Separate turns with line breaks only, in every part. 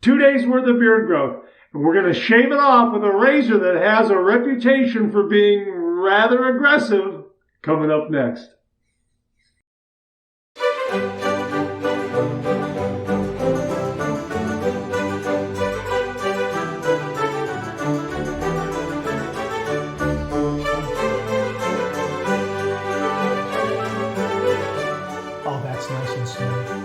2 days worth of beard growth. And we're going to shave it off with a razor that has a reputation for being rather aggressive, coming up next.
Oh, that's nice and smooth.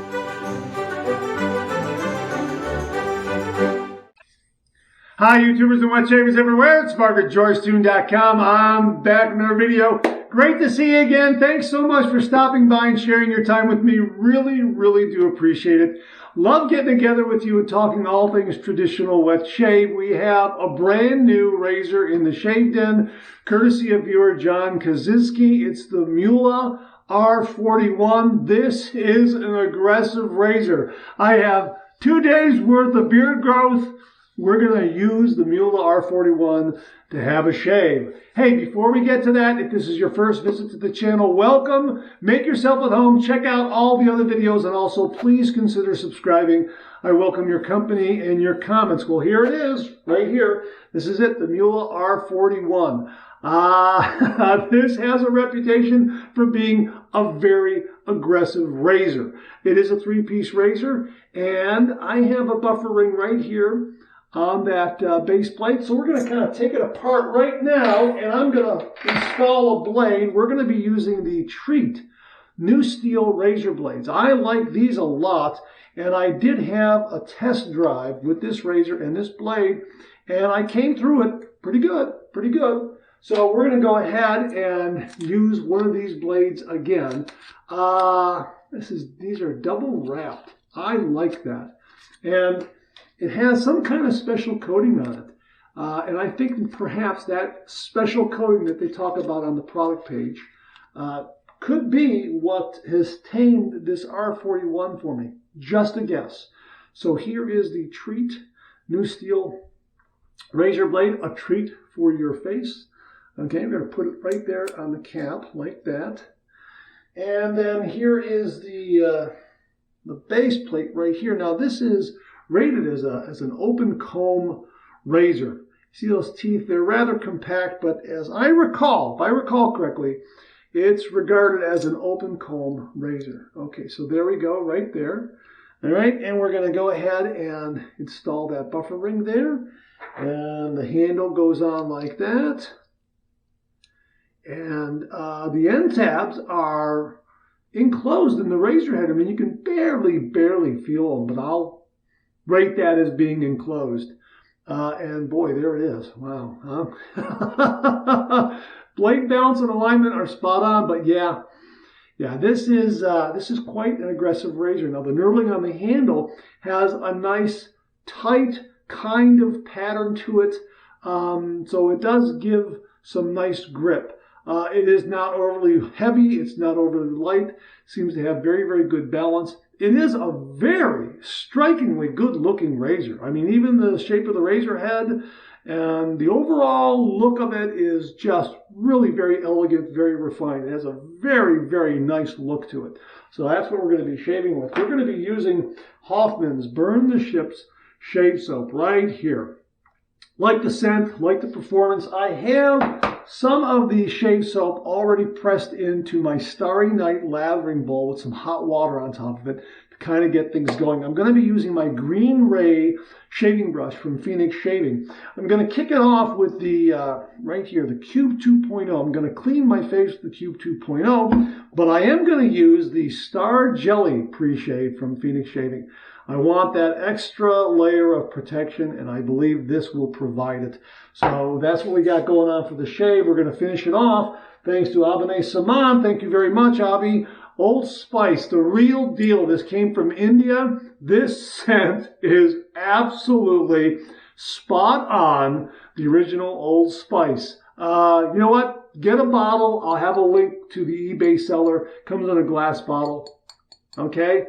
Hi, YouTubers and wet shavers everywhere. It's Mark at JoyceTune.com. I'm back with another video. Great to see you again. Thanks so much for stopping by and sharing your time with me. Really, really do appreciate it. Love getting together with you and talking all things traditional wet shave. We have a brand new razor in the shave den, courtesy of viewer John Kaczynski. It's the Muhle R41. This is an aggressive razor. I have 2 days worth of beard growth. We're going to use the Muhle R41 to have a shave. Hey, before we get to that, if this is your first visit to the channel, welcome. Make yourself at home. Check out all the other videos, and also please consider subscribing. I welcome your company and your comments. Well, here it is, right here. This is it, the Muhle R41. This has a reputation for being a very aggressive razor. It is a 3-piece razor, and I have a buffer ring right here on that base plate. So we're going to kind of take it apart right now, and I'm going to install a blade. We're going to be using the Treat new steel razor blades. I like these a lot, and I did have a test drive with this razor and this blade, and I came through it pretty good, pretty good. So we're going to go ahead and use one of these blades again. These are double wrapped. I like that. And it has some kind of special coating on it. And I think perhaps that special coating that they talk about on the product page could be what has tamed this R41 for me. Just a guess. So here is the Treat new steel razor blade, a treat for your face. Okay, I'm going to put it right there on the cap like that. And then here is the base plate right here. Now this is rated as an open comb razor. See those teeth? They're rather compact, but as I recall, if I recall correctly, it's regarded as an open comb razor. Okay, so there we go, right there. All right, and we're going to go ahead and install that buffer ring there. And the handle goes on like that. And the end tabs are enclosed in the razor head. I mean, you can barely feel them, but I'll rate that as being enclosed. And boy, there it is. Wow. Huh? Blade balance and alignment are spot on, but yeah, this is quite an aggressive razor. Now the knurling on the handle has a nice tight kind of pattern to it, so it does give some nice grip. It is not overly heavy. It's not overly light. Seems to have very, very good balance. It is a very strikingly good-looking razor. I mean, even the shape of the razor head and the overall look of it is just really very elegant, very refined. It has a very, very nice look to it. So that's what we're going to be shaving with. We're going to be using Hoffman's Burn the Ships shave soap right here. Like the scent, like the performance, I have some of the shave soap already pressed into my Starry Night lathering bowl with some hot water on top of it to kind of get things going. I'm going to be using my Green Ray shaving brush from Phoenix Shaving. I'm going to kick it off with the, right here, the Cube 2.0. I'm going to clean my face with the Cube 2.0, but I am going to use the Star Jelly pre-shave from Phoenix Shaving. I want that extra layer of protection, and I believe this will provide it. So that's what we got going on for the shave. We're going to finish it off thanks to Abhinay Saman. Thank you very much, Abhi. Old Spice, the real deal. This came from India. This scent is absolutely spot on the original Old Spice. You know what? Get a bottle. I'll have a link to the eBay seller. Comes in a glass bottle. Okay?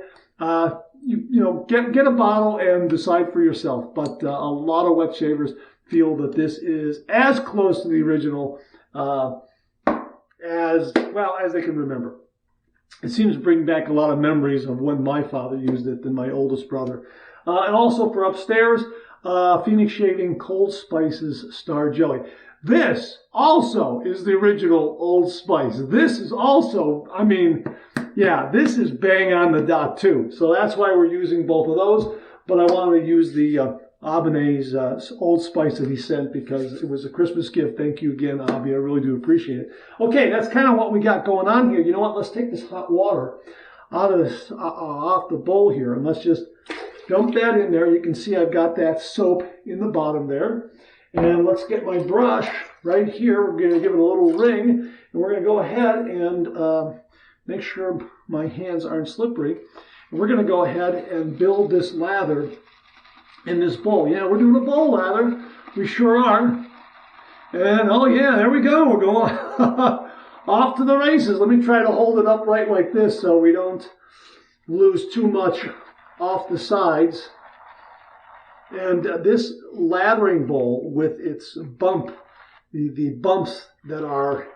You know, get a bottle and decide for yourself. But a lot of wet shavers feel that this is as close to the original as they can remember. It seems to bring back a lot of memories of when my father used it and my oldest brother. And also for upstairs, Phoenix Shaving Cold Spices Star Jelly. This also is the original Old Spice. This is also, I mean, yeah, this is bang on the dot too. So that's why we're using both of those. But I wanted to use the Abenay's Old Spice that he sent because it was a Christmas gift. Thank you again, Abby. I really do appreciate it. Okay, that's kind of what we got going on here. You know what? Let's take this hot water out of this, off the bowl here, and let's just dump that in there. You can see I've got that soap in the bottom there. And let's get my brush right here. We're going to give it a little ring, and we're going to go ahead and make sure my hands aren't slippery. And we're going to go ahead and build this lather in this bowl. Yeah, we're doing a bowl lather. We sure are. And oh yeah, there we go. We're going off to the races. Let me try to hold it upright like this so we don't lose too much off the sides. And this lathering bowl with its bump, the bumps that are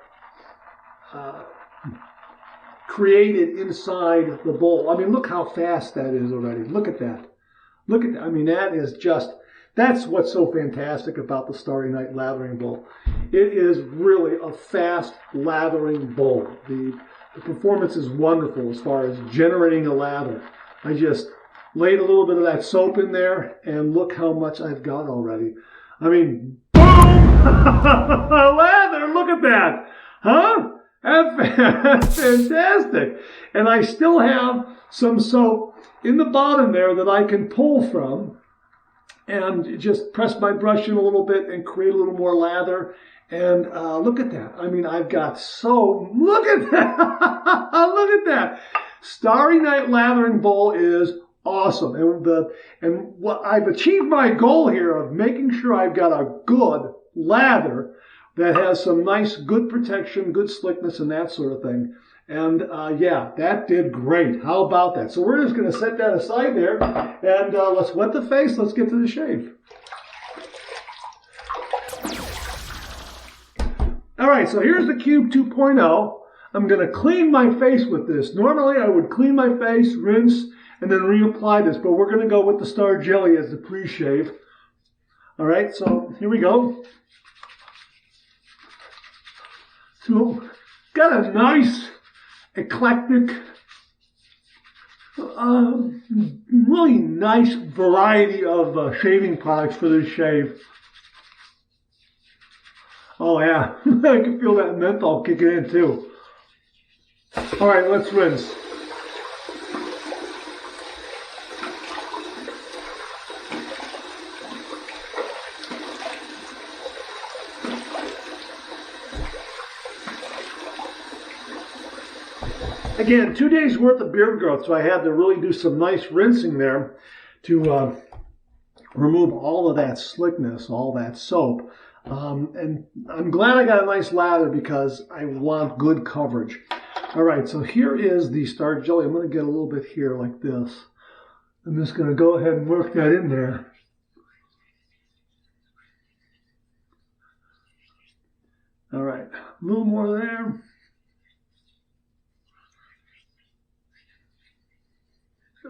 created inside the bowl. I mean, look how fast that is already. Look at that. Look at that. I mean, that is just, that's what's so fantastic about the Starry Night lathering bowl. It is really a fast lathering bowl. The performance is wonderful as far as generating a lather. I just laid a little bit of that soap in there, and look how much I've got already. I mean, boom! Lather, look at that! Huh? That's fantastic. And I still have some soap in the bottom there that I can pull from and just press my brush in a little bit and create a little more lather. And look at that. I mean, I've got so, look at that. Look at that. Starry Night Lathering Bowl is awesome. And what I've achieved my goal here of making sure I've got a good lather that has some nice, good protection, good slickness, and that sort of thing. And yeah, that did great. How about that? So we're just going to set that aside there, and let's wet the face. Let's get to the shave. All right, so here's the Cube 2.0. I'm going to clean my face with this. Normally, I would clean my face, rinse, and then reapply this, but we're going to go with the Star Jelly as the pre-shave. All right, so here we go. So, got a nice, eclectic, really nice variety of shaving products for this shave. Oh yeah, I can feel that menthol kicking in too. All right, let's rinse. Again, 2 days worth of beard growth, so I had to really do some nice rinsing there to remove all of that slickness, all that soap. And I'm glad I got a nice lather because I want good coverage. All right, so here is the Star Jelly. I'm going to get a little bit here like this. I'm just going to go ahead and work that in there. All right, a little more there.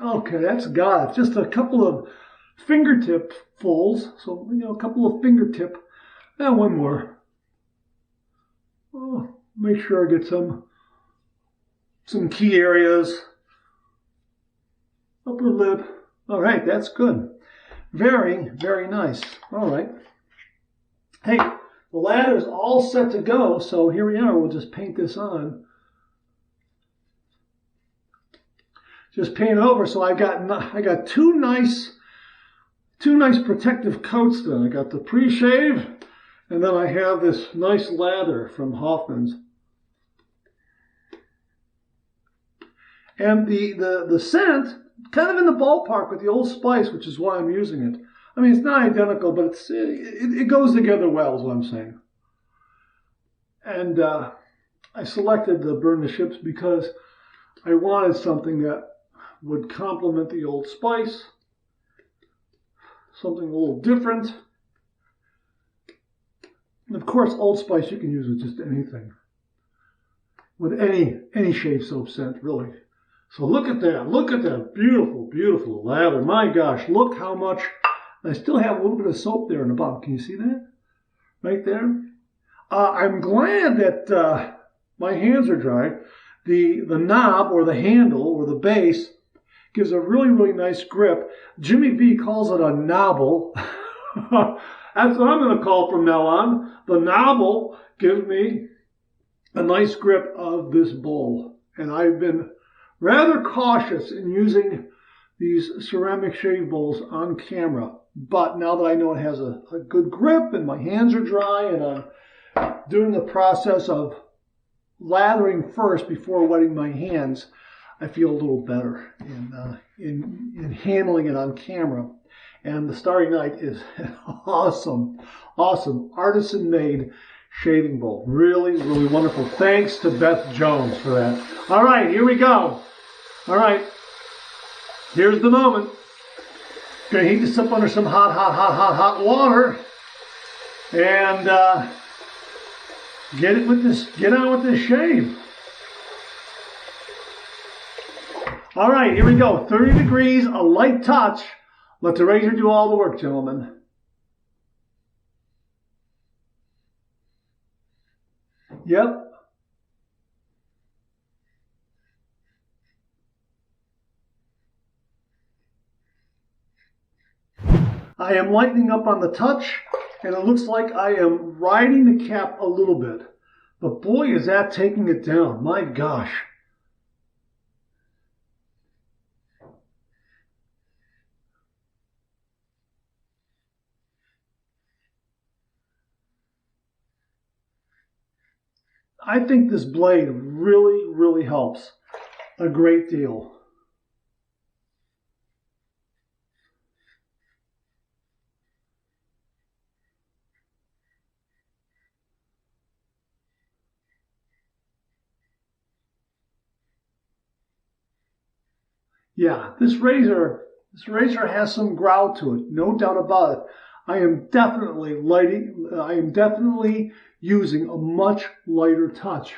Okay, that's got it. Just a couple of fingertip fulls. So, you know, a couple of fingertip. And one more. Oh, make sure I get some key areas. Upper lip. All right, that's good. Very, very nice. All right. Hey, the lather is all set to go. So here we are. We'll just paint this on. Just paint it over. So I got two nice protective coats then. I got the pre-shave, and then I have this nice lather from Hoffman's. And the scent, kind of in the ballpark with the Old Spice, which is why I'm using it. I mean, it's not identical, but it goes together well, is what I'm saying. And I selected the Burn the Ships because I wanted something that would complement the Old Spice, something a little different. And of course, Old Spice you can use with just anything, with any shave soap scent, really. So look at that. Look at that beautiful, beautiful lather. My gosh, look how much. I still have a little bit of soap there in the bottom. Can you see that? Right there. I'm glad that my hands are dry. The knob or the handle or the base gives a really, really nice grip. Jimmy V calls it a knobble. That's what I'm going to call it from now on. The knobble gives me a nice grip of this bowl. And I've been rather cautious in using these ceramic shave bowls on camera. But now that I know it has a good grip and my hands are dry and I'm doing the process of lathering first before wetting my hands, I feel a little better in handling it on camera. And the Starry Night is an awesome, awesome artisan-made shaving bowl. Really, really wonderful. Thanks to Beth Jones for that. All right, here we go. All right, here's the moment. Gonna heat this up under some hot water and get on with this shave. All right, here we go. 30 degrees, a light touch. Let the razor do all the work, gentlemen. Yep. I am lightening up on the touch, and it looks like I am riding the cap a little bit. But boy, is that taking it down. My gosh. I think this blade really, really helps a great deal. Yeah, this razor has some growl to it, no doubt about it. I am definitely using a much lighter touch.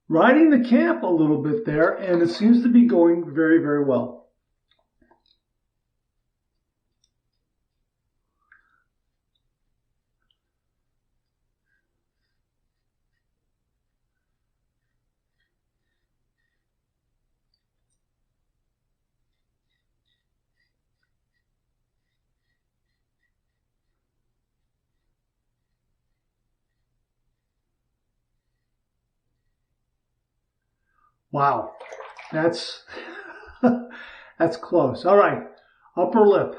Riding the cap a little bit there, and it seems to be going very, very well. Wow, that's that's close. All right, upper lip.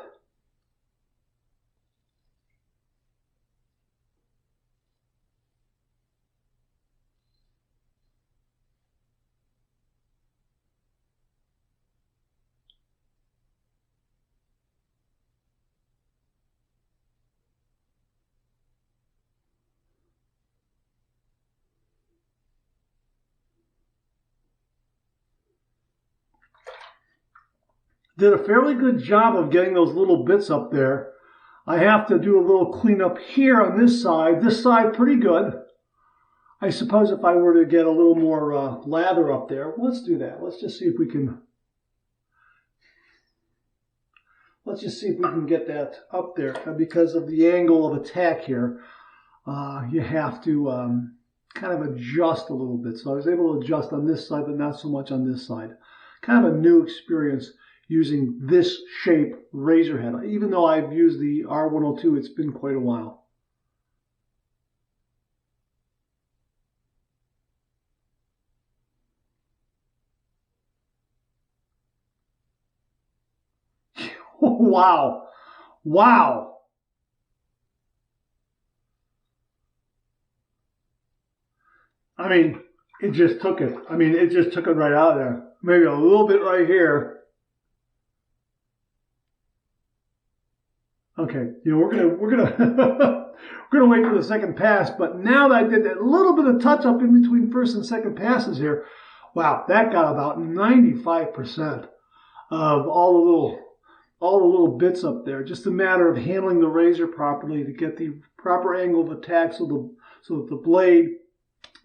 Did a fairly good job of getting those little bits up there. I have to do a little cleanup here on this side. This side pretty good. I suppose if I were to get a little more lather up there, let's do that. Let's just see if we can get that up there. Because of the angle of attack here, you have to kind of adjust a little bit. So I was able to adjust on this side, but not so much on this side. Kind of a new experience using this shape razor head. Even though I've used the R102, it's been quite a while. Wow. Wow. I mean, it just took it. I mean, it just took it right out of there. Maybe a little bit right here. Okay, you know, we're gonna we're gonna wait for the second pass. But now that I did that little bit of touch up in between first and second passes here, wow, that got about 95% of all the little bits up there. Just a matter of handling the razor properly to get the proper angle of attack so that the blade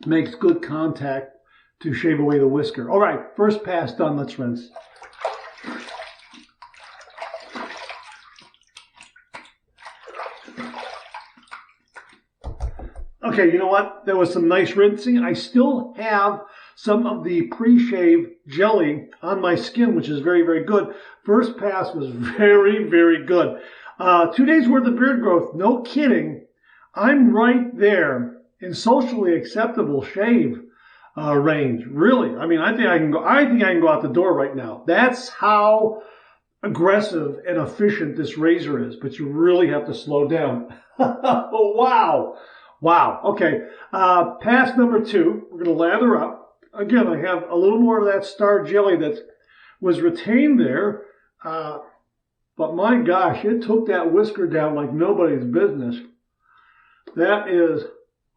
makes good contact to shave away the whisker. All right, first pass done. Let's rinse. Okay, you know what? There was some nice rinsing. I still have some of the pre-shave jelly on my skin, which is very, very good. First pass was very, very good. 2 days worth of beard growth. No kidding. I'm right there in socially acceptable shave range. Really. I mean, I think I can go out the door right now. That's how aggressive and efficient this razor is, but you really have to slow down. Wow. Wow. Okay. Pass number 2. We're going to lather up. Again, I have a little more of that star jelly that was retained there. But my gosh, it took that whisker down like nobody's business. That is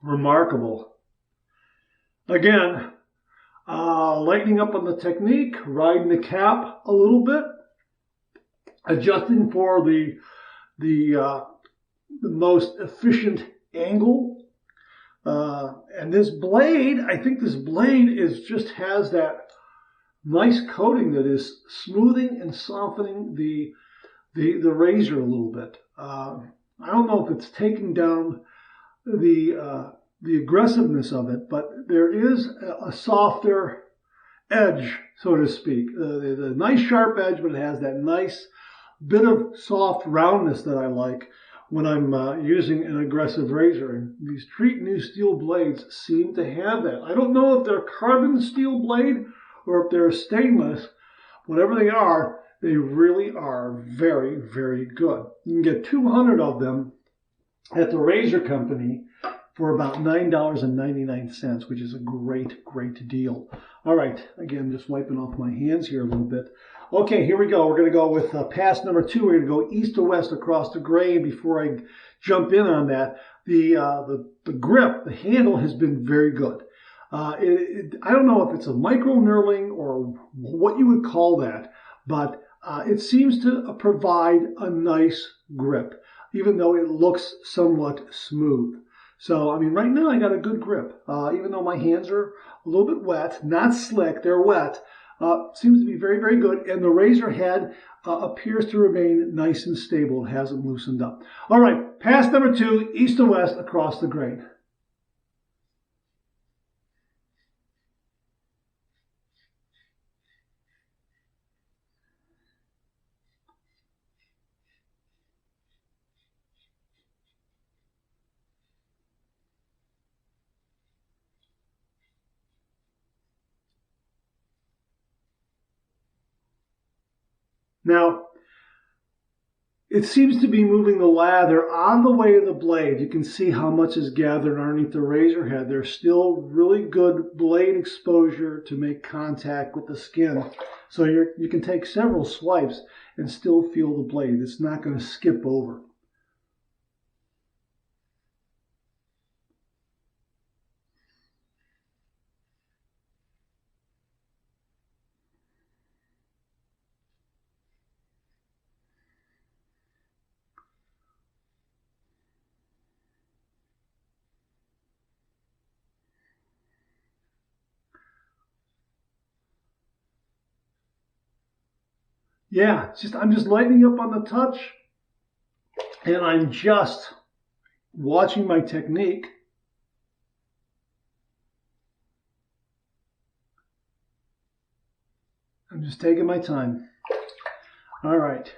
remarkable. Again, lightening up on the technique, riding the cap a little bit, adjusting for the most efficient angle. And this blade, I think this blade has that nice coating that is smoothing and softening the razor a little bit. I don't know if it's taking down the aggressiveness of it, but there is a softer edge, so to speak. The nice sharp edge, but it has that nice bit of soft roundness that I like when I'm using an aggressive razor. And these Treat new steel blades seem to have that. I don't know if they're carbon steel blade or if they're stainless. Whatever they are, they really are very, very good. You can get 200 of them at the razor company for about $9.99, which is a great, great deal. All right, again, just wiping off my hands here a little bit. Okay, here we go. We're going to go with pass number 2. We're going to go east to west across the grain. Before I jump in on that, the grip, the handle has been very good. I don't know if it's a micro knurling or what you would call that, but it seems to provide a nice grip, even though it looks somewhat smooth. So, I mean, right now I got a good grip, even though my hands are a little bit wet, not slick, they're wet. Seems to be very, very good. And the razor head appears to remain nice and stable. It hasn't loosened up. All right, pass number 2, east to west across the grain. Now, it seems to be moving the lather out of the way of the blade. You can see how much is gathered underneath the razor head. There's still really good blade exposure to make contact with the skin. So you can take several swipes and still feel the blade. It's not going to skip over. Yeah, I'm just lightening up on the touch, and I'm just watching my technique. I'm just taking my time. All right.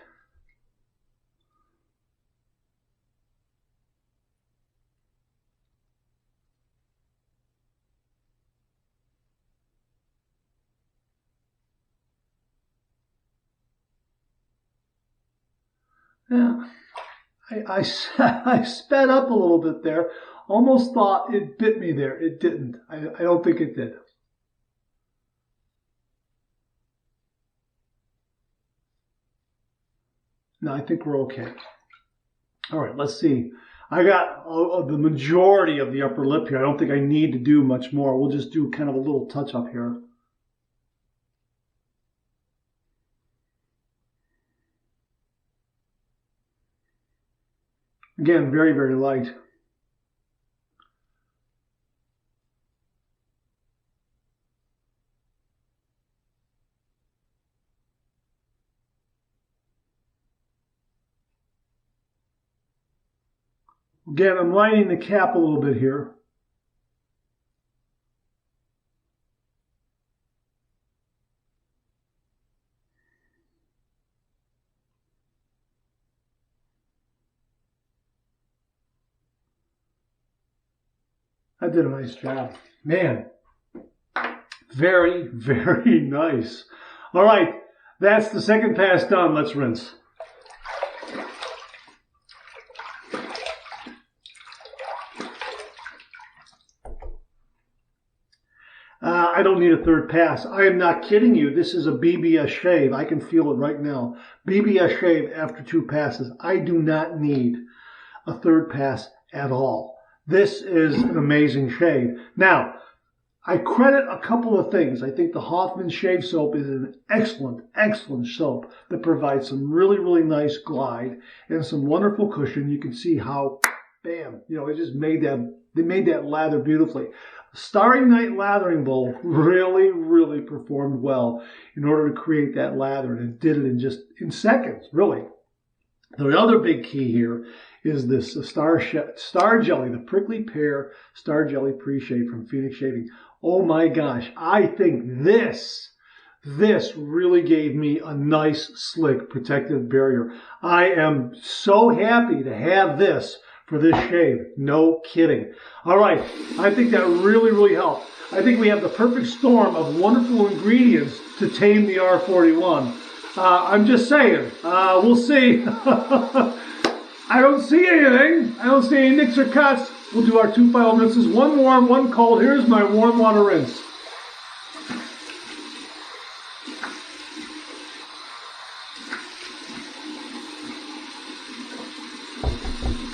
Yeah, I sped up a little bit there. Almost thought it bit me there. It didn't. I don't think it did. No, I think we're okay. All right, let's see. I got the majority of the upper lip here. I don't think I need to do much more. We'll just do kind of a little touch up here. Again, very, very light. Again, I'm lining the cap a little bit here. I did a nice job. Man, very, very nice. All right, that's the second pass done. Let's rinse. I don't need a third pass. I am not kidding you. This is a BBS shave. I can feel it right now. BBS shave after 2 passes. I do not need a third pass at all. This is an amazing shave. Now, I credit a couple of things. I think the Hoffman shave soap is an excellent, excellent soap that provides some really, really nice glide and some wonderful cushion. You can see how, bam, you know, it just made that, they made that lather beautifully. Starry Night Lathering Bowl really, really performed well in order to create that lather, and it did it in seconds, really. The other big key here is this Star Jelly, the Prickly Pear Star Jelly Pre-Shave from Phoenix Shaving. Oh my gosh, I think this really gave me a nice, slick, protective barrier. I am so happy to have this for this shave. No kidding. All right, I think that really, really helped. I think we have the perfect storm of wonderful ingredients to tame the R41. I'm just saying, we'll see. I don't see anything. I don't see any nicks or cuts. We'll do our 2 final rinses. 1 warm, 1 cold. Here's my warm water rinse.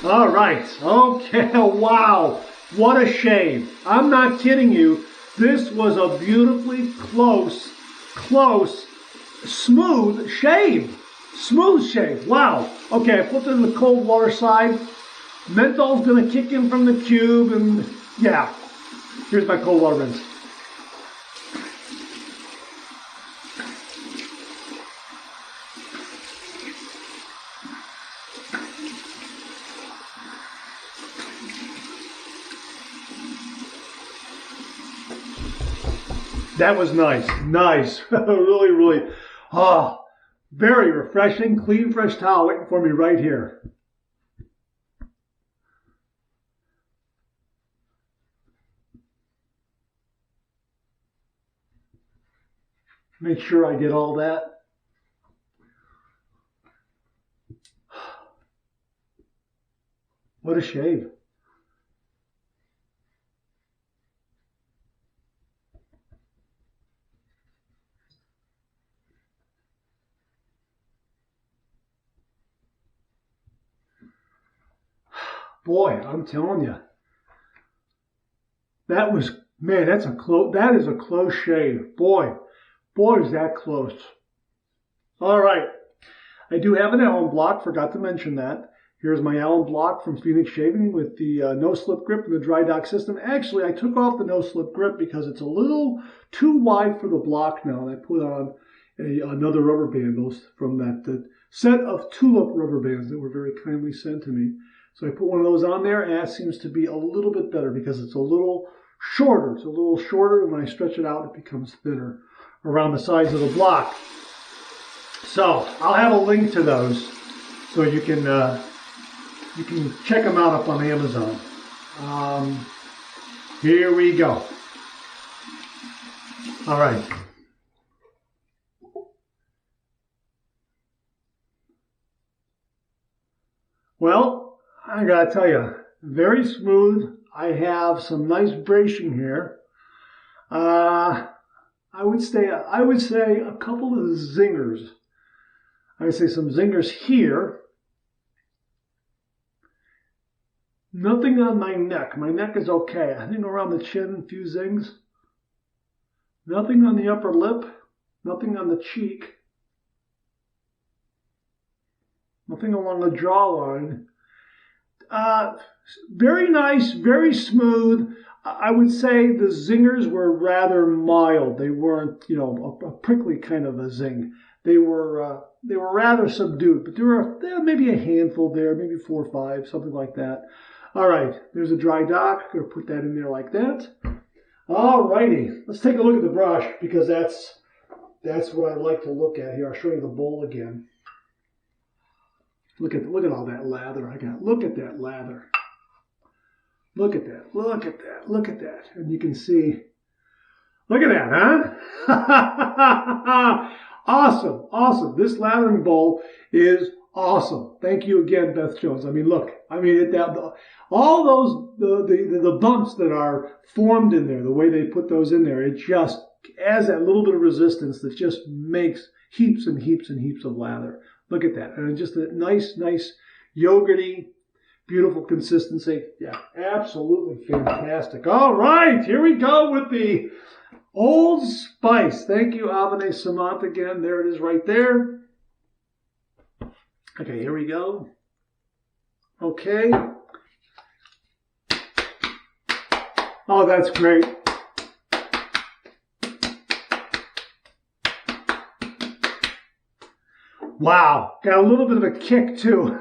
All right. Okay. Wow. What a shave. I'm not kidding you. This was a beautifully close, smooth shave. Smooth shave. Wow. Okay, I put it in the cold water side. Menthol's going to kick in from the cube, and yeah. Here's my cold water rinse. That was nice. Nice. Really, really. Oh, very refreshing. Clean, fresh towel waiting for me right here. Make sure I get all that. What a shave. Boy, I'm telling you, that was, man, that is a close shave. Boy, is that close. All right, I do have an Allen block, forgot to mention that. Here's my Allen block from Phoenix Shaving with the no-slip grip and the dry dock system. Actually, I took off the no-slip grip because it's a little too wide for the block now, and I put on another rubber band, those from that set of tulip rubber bands that were very kindly sent to me. So I put one of those on there, and that seems to be a little bit better because it's a little shorter. It's a little shorter, and when I stretch it out, it becomes thinner around the sides of the block. So I'll have a link to those so you can check them out up on Amazon. Here we go. All right. Well, I gotta tell you, very smooth. I have some nice bracing here. I would say a couple of zingers. I would say some zingers here. Nothing on my neck. My neck is okay. I think around the chin, a few zings. Nothing on the upper lip. Nothing on the cheek. Nothing along the jawline. Very nice, very smooth. I would say the zingers were rather mild. They weren't, a prickly kind of a zing. They were rather subdued, but there were maybe a handful there, maybe 4 or 5, something like that. All right, there's a dry dock. I'm going to put that in there like that. All righty, let's take a look at the brush because that's what I like to look at here. I'll show you the bowl again. Look at all that lather I got. Look at that lather. Look at that. Look at that. Look at that. And you can see. Look at that, huh? Awesome. Awesome. This lathering bowl is awesome. Thank you again, Beth Jones. I mean, look. I mean, all those the bumps that are formed in there, the way they put those in there, it just adds that little bit of resistance that just makes heaps and heaps and heaps of lather. Look at that. And just a nice yogurty, beautiful consistency. Yeah, absolutely fantastic. All right, here we go with the Old Spice. Thank you, Avane Samant again. There it is right there. Okay, here we go. Okay. Oh, that's great. Wow, got a little bit of a kick too.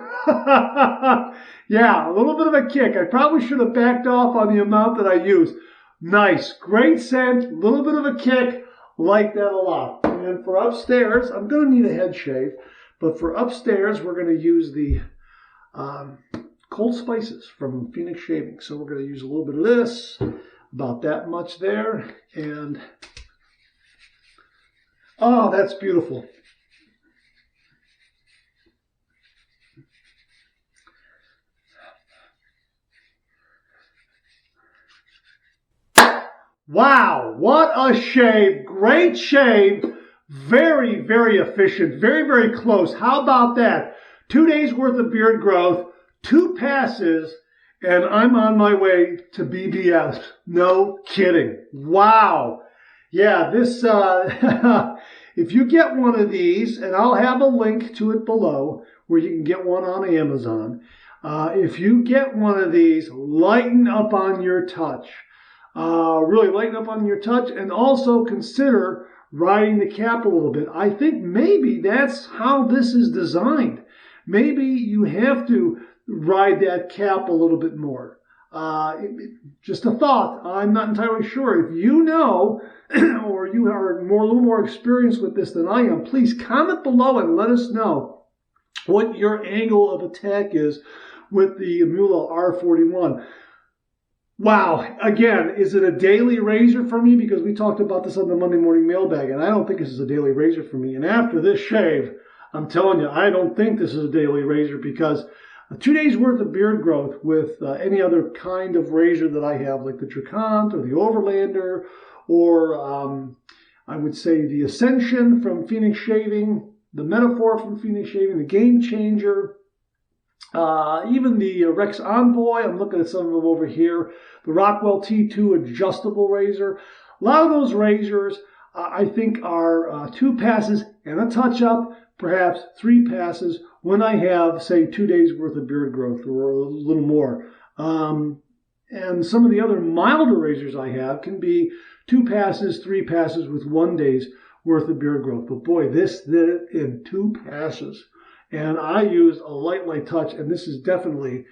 Yeah, a little bit of a kick. I probably should have backed off on the amount that I used. Nice, great scent, little bit of a kick. Like that a lot. And for upstairs, I'm going to need a head shave, but for upstairs, we're going to use the cold spices from Phoenix Shaving. So we're going to use a little bit of this, about that much there, and oh, that's beautiful. Wow, what a shave. Great shave. Very, very efficient. Very, very close. How about that? 2 days worth of beard growth, 2 passes, and I'm on my way to BBS. No kidding. Wow. Yeah, this, if you get one of these, and I'll have a link to it below where you can get one on Amazon. If you get one of these, lighten up on your touch. Really lighten up on your touch, and also consider riding the cap a little bit. I think maybe that's how this is designed. Maybe you have to ride that cap a little bit more. Just a thought. I'm not entirely sure. If you know, or you are a little more experienced with this than I am, please comment below and let us know what your angle of attack is with the Muhle R41. Wow. Again, is it a daily razor for me? Because we talked about this on the Monday morning mailbag, and I don't think this is a daily razor for me. And after this shave, I'm telling you, I don't think this is a daily razor, because 2 days worth of beard growth with any other kind of razor that I have, like the Tricant or the Overlander, or I would say the Ascension from Phoenix Shaving, the Metaphor from Phoenix Shaving, the Game Changer, even the Rex Envoy. I'm looking at some of them over here. The Rockwell T2 adjustable razor. A lot of those razors, I think, are 2 passes and a touch-up, perhaps 3 passes when I have, say, 2 days worth of beard growth or a little more. And some of the other milder razors I have can be 2 passes, 3 passes with 1 day's worth of beard growth. But boy, this did it in 2 passes. And I used a light touch, and this is definitely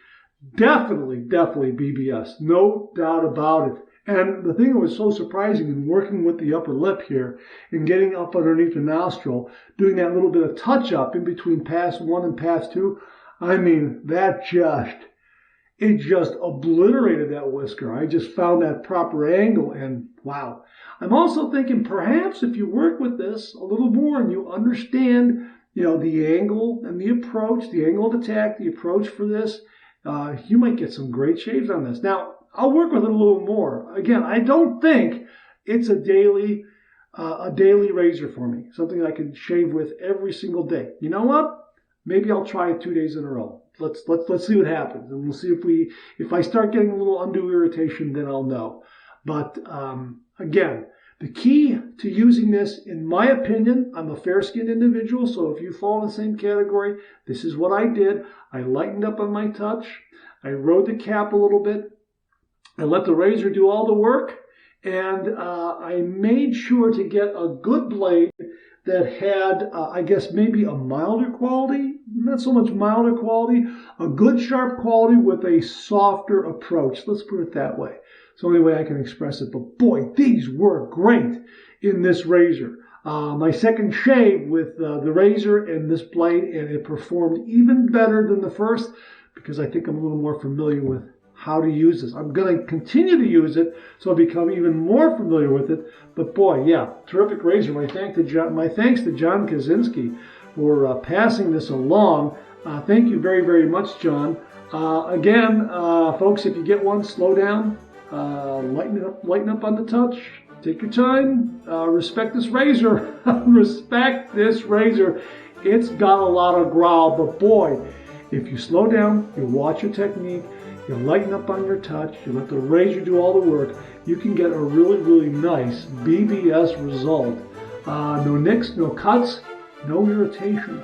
BBS. No doubt about it. And the thing that was so surprising in working with the upper lip here and getting up underneath the nostril, doing that little bit of touch-up in between pass 1 and pass 2, I mean, it just obliterated that whisker. I just found that proper angle, and wow. I'm also thinking perhaps if you work with this a little more and you understand, the angle and the approach, the angle of attack, the approach for this, you might get some great shaves on this. Now, I'll work with it a little more. Again, I don't think it's a daily razor for me, something I can shave with every single day. You know what? maybe I'll try it 2 days in a row. Let's see what happens, and we'll see if I start getting a little undue irritation, then I'll know. But again, the key to using this, in my opinion, I'm a fair-skinned individual, so if you fall in the same category, this is what I did. I lightened up on my touch. I rode the cap a little bit. I let the razor do all the work, and I made sure to get a good blade that had, I guess, maybe a milder quality, not so much milder quality, a good sharp quality with a softer approach. Let's put it that way. It's the only way I can express it. But boy, these were great in this razor. My second shave with the razor and this blade, and it performed even better than the first because I think I'm a little more familiar with how to use this. I'm going to continue to use it so I'll become even more familiar with it. But boy, yeah, terrific razor. My thanks to John Kaczynski for passing this along. Thank you very, very much, John. Again, folks, if you get one, slow down. Lighten up on the touch. Take your time. Respect this razor. Respect this razor. It's got a lot of growl, but boy, if you slow down, you watch your technique, you lighten up on your touch, you let the razor do all the work, you can get a really, really nice BBS result. No nicks, no cuts, no irritation.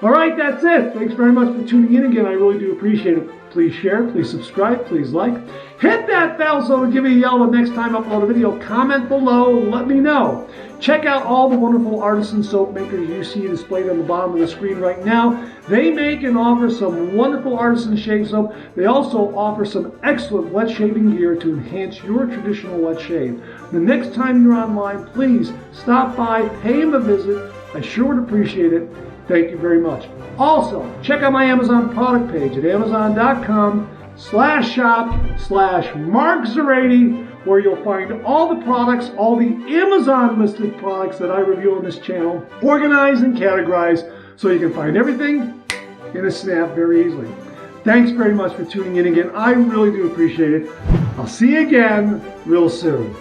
All right, that's it. Thanks very much for tuning in again. I really do appreciate it. Please share, please subscribe, please like. Hit that bell so it'll give you a yell the next time I upload a video. Comment below, let me know. Check out all the wonderful artisan soap makers you see displayed on the bottom of the screen right now. They make and offer some wonderful artisan shave soap. They also offer some excellent wet shaving gear to enhance your traditional wet shave. The next time you're online, please stop by, pay them a visit. I sure would appreciate it. Thank you very much. Also, check out my Amazon product page at amazon.com/shop/MarkZerati, where you'll find all the products, all the Amazon listed products that I review on this channel, organized and categorized so you can find everything in a snap very easily. Thanks very much for tuning in again. I really do appreciate it. I'll see you again real soon.